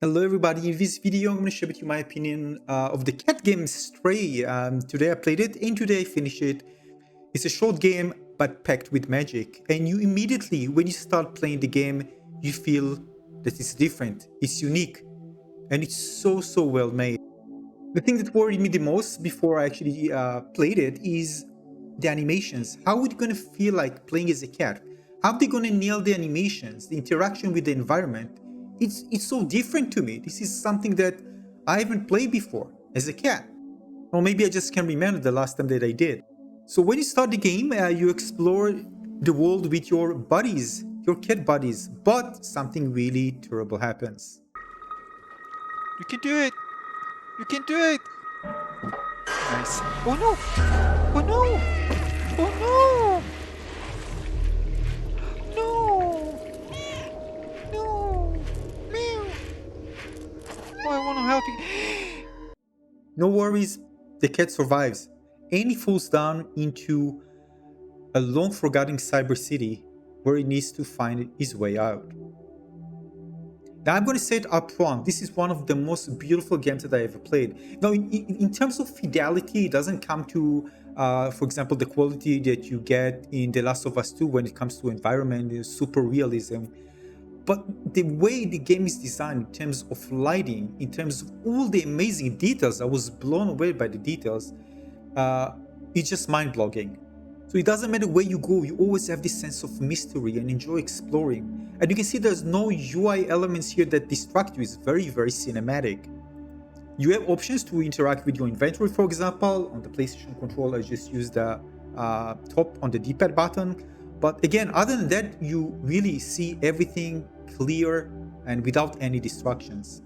Hello everybody, in this video I'm going to share with you my opinion of the cat game Stray. Today I played it and today I finished it. It's a short game but packed with magic, and you immediately when you start playing the game you feel that it's different, it's unique, and it's so well made. The thing that worried me the most before I actually played it is the animations. How are it going to feel like playing as a cat? How are they going to nail the animations, the interaction with the environment? It's so different to me. This is something that I haven't played before as a cat. Or maybe I just can't remember the last time that I did. So when you start the game, you explore the world with your buddies, your cat buddies, but something really terrible happens. You can do it! You can do it! Nice. Oh no! Oh no! Oh no! No! No! Meow! Oh, I want to help you. No worries, the cat survives, and he falls down into a long forgotten cybercity where he needs to find his way out. Now I'm going to say it up front, this is one of the most beautiful games that I ever played. Now in terms of fidelity, it doesn't come to, for example, the quality that you get in The Last of Us 2 when it comes to environment, super realism. But the way the game is designed in terms of lighting, in terms of all the amazing details, I was blown away by the details. It's just mind-blowing. So it doesn't matter where you go, you always have this sense of mystery and enjoy exploring. And you can see there's no UI elements here that distract you. It's very cinematic. You have options to interact with your inventory, for example. On the PlayStation controller, I just use the top on the D-pad button. But again, other than that, you really see everything clear and without any distractions.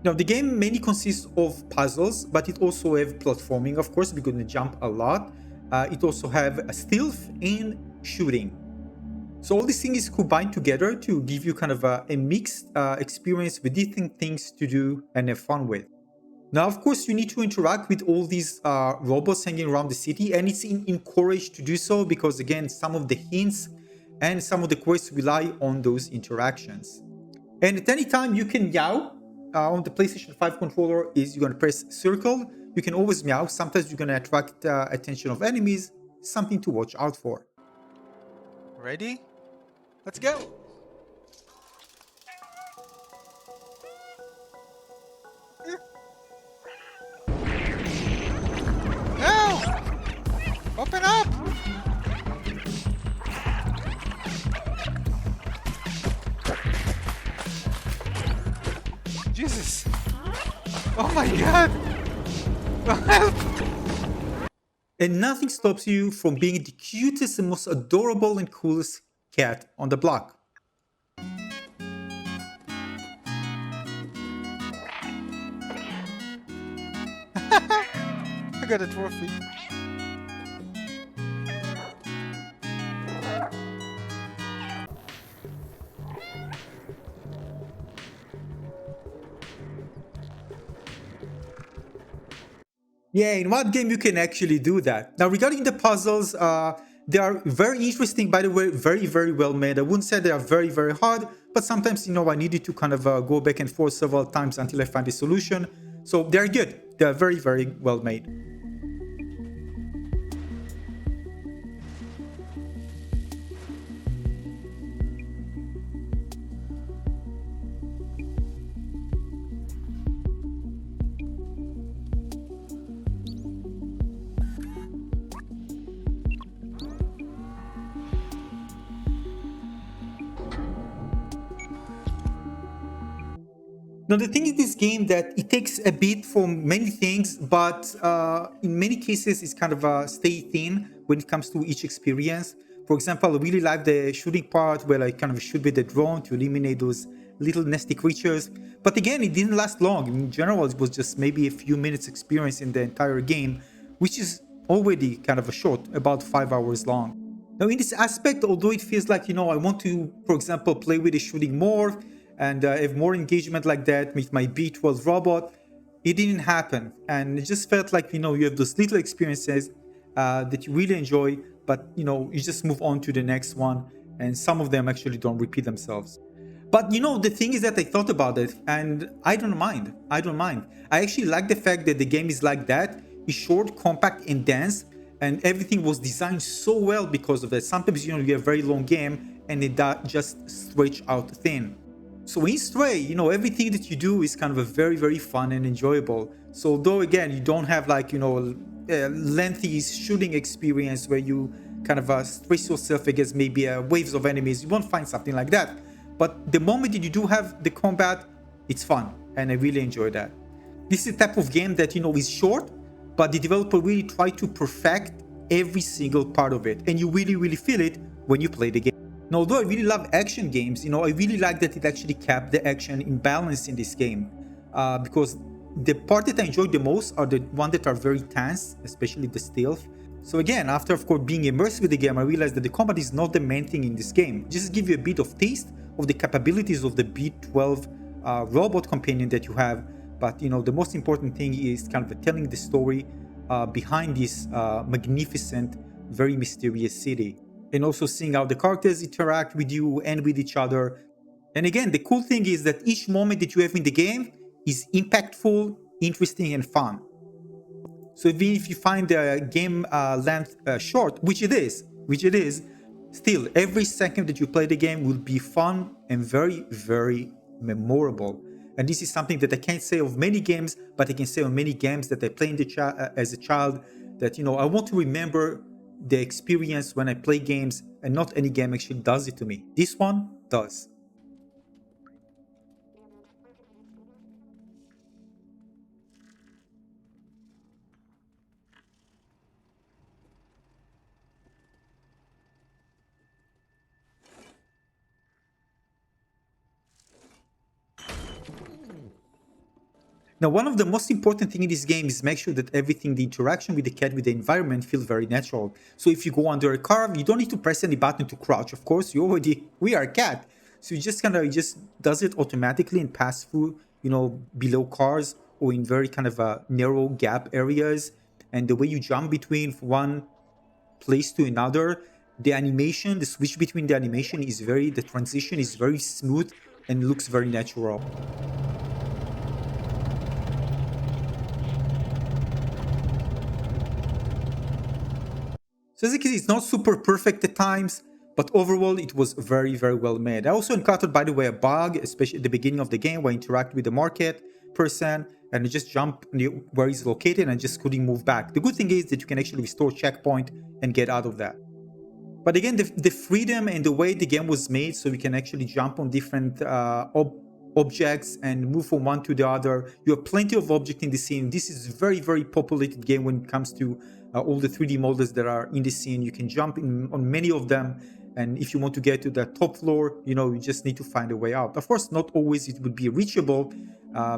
Now, the game mainly consists of puzzles, but it also have platforming, of course, we're going to jump a lot. It also have a stealth and shooting. So all these things combined together to give you kind of a mixed experience with different things to do and have fun with. Now, of course, you need to interact with all these robots hanging around the city, and it's encouraged to do so because, again, some of the hints and some of the quests rely on those interactions. And at any time, you can meow. On the PlayStation 5 controller is you're going to press circle. You can always meow. Sometimes you're going to attract attention of enemies. Something to watch out for. Ready? Let's go! No! Open up! Jesus! Oh my god! Help! And nothing stops you from being the cutest and most adorable and coolest cat on the block. I got a trophy. Yeah, in what game you can actually do that? Now, regarding the puzzles, they are very interesting, by the way, very well made. I wouldn't say they are very hard, but sometimes, I needed to kind of go back and forth several times until I find a solution. So they're good. They're very well made. Now, the thing in this game that it takes a bit from many things, but in many cases it's kind of stay thin when it comes to each experience. For example, I really like the shooting part where I kind of shoot with the drone to eliminate those little nasty creatures. But again, it didn't last long. In general, it was just maybe a few minutes experience in the entire game, which is already kind of a short, about 5 hours long. Now, in this aspect, although it feels like, I want to, for example, play with the shooting more, and have more engagement like that with my B12 robot. It didn't happen, and it just felt like, you have those little experiences that you really enjoy, but you just move on to the next one, and some of them actually don't repeat themselves. But the thing is that I thought about it, and I don't mind. I actually like the fact that the game is like that. It's short, compact, and dense, and everything was designed so well because of that. Sometimes you have a very long game and it just stretch out thin. So in Stray, everything that you do is kind of a very, very fun and enjoyable. So although again, you don't have like, a lengthy shooting experience where you kind of stress yourself against maybe waves of enemies, you won't find something like that. But the moment that you do have the combat, it's fun, and I really enjoy that. This is the type of game that, is short, but the developer really tried to perfect every single part of it, and you really, really feel it when you play the game. Now, although I really love action games, I really like that it actually kept the action in balance in this game, because the part that I enjoy the most are the ones that are very tense, especially the stealth. So again, after of course being immersed with the game, I realized that the combat is not the main thing in this game. Just to give you a bit of taste of the capabilities of the B12 robot companion that you have. But the most important thing is kind of telling the story behind this magnificent, very mysterious city. And also seeing how the characters interact with you and with each other. And again, the cool thing is that each moment that you have in the game is impactful, interesting, and fun. So even if you find the game length short, which it is, still every second that you play the game will be fun and very, very memorable. And this is something that I can't say of many games, but I can say on many games that I played as a child, that I want to remember the experience when I play games, and not any game actually does it to me. This one does. Now, one of the most important things in this game is make sure that everything, the interaction with the cat, with the environment, feels very natural. So if you go under a car, you don't need to press any button to crouch. Of course, we are a cat. So you just just does it automatically and pass through, below cars or in very kind of narrow gap areas. And the way you jump between one place to another, the animation, the switch between the animation the transition is very smooth and looks very natural. So as you can see, it's not super perfect at times, but overall it was very, very well made. I also encountered, by the way, a bug, especially at the beginning of the game, where I interact with the market person and I just jump where he's located and just couldn't move back. The good thing is that you can actually restore checkpoint and get out of that. But again, the freedom and the way the game was made, so we can actually jump on different objects and move from one to the other. You have plenty of objects in the scene. This is a very, very populated game when it comes to all the 3D models that are in the scene. You can jump on many of them, and if you want to get to the top floor, you just need to find a way out. Of course, not always it would be reachable.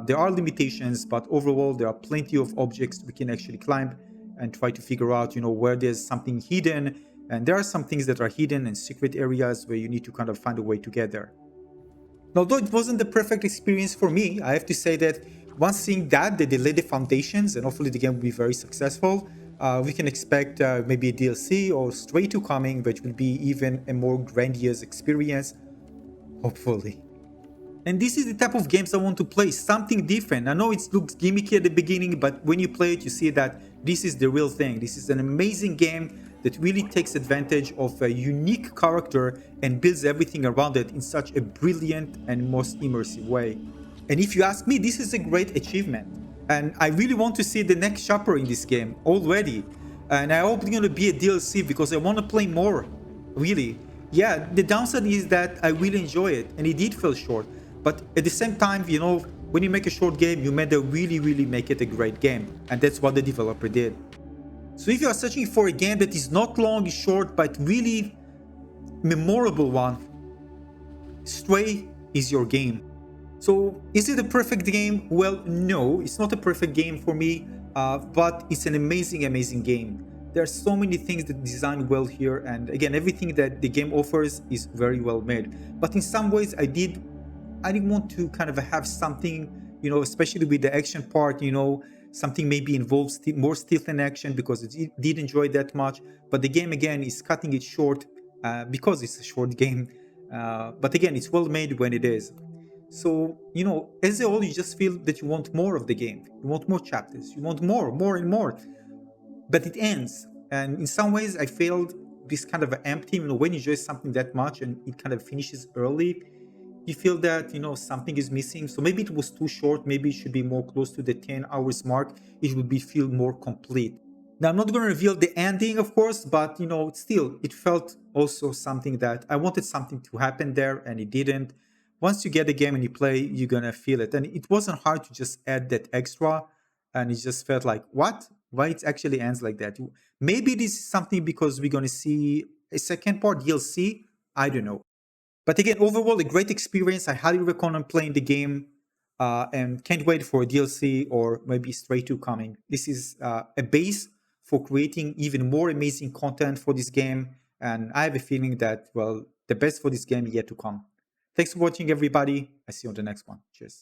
There are limitations, but overall there are plenty of objects we can actually climb and try to figure out where there's something hidden. And there are some things that are hidden and secret areas where you need to kind of find a way to get there. Although it wasn't the perfect experience for me, I have to say that once seeing that, they laid the foundations and hopefully the game will be very successful. We can expect maybe a DLC or Stray 2 coming, which will be even a more grandiose experience, hopefully. And this is the type of games I want to play, something different. I know it looks gimmicky at the beginning, but when you play it, you see that this is the real thing. This is an amazing game that really takes advantage of a unique character and builds everything around it in such a brilliant and most immersive way. And if you ask me, this is a great achievement. And I really want to see the next chapter in this game already. And I hope it's going to be a DLC because I want to play more, really. Yeah, the downside is that I really enjoy it and it did feel short. But at the same time, when you make a short game, you better really, really make it a great game. And that's what the developer did. So if you are searching for a game that is not long, short, but really memorable one, Stray is your game. So is it a perfect game? Well, no, it's not a perfect game for me, but it's an amazing, amazing game. There are so many things that designed well here, and again, everything that the game offers is very well made. But in some ways, I I didn't want to kind of have something, especially with the action part, something maybe involves more stealth and action because it did enjoy that much. But the game again is cutting it short because it's a short game. But again, it's well made when it is. So, as a whole, you just feel that you want more of the game. You want more chapters. You want more and more. But it ends. And in some ways, I felt this kind of empty. When you enjoy something that much and it kind of finishes early, you feel that, something is missing. So maybe it was too short. Maybe it should be more close to the 10 hours mark. It would feel more complete. Now, I'm not going to reveal the ending, of course, but still, it felt also something that I wanted something to happen there, and it didn't. Once you get the game and you play, you're gonna feel it, and it wasn't hard to just add that extra, and it just felt like, what? Why it actually ends like that? Maybe this is something because we're gonna see a second part DLC. I don't know. But again, overall, a great experience. I highly recommend playing the game, and can't wait for a DLC or maybe straight to coming. This is a base for creating even more amazing content for this game, and I have a feeling that, well, the best for this game yet to come. Thanks for watching, everybody. I see you on the next one. Cheers.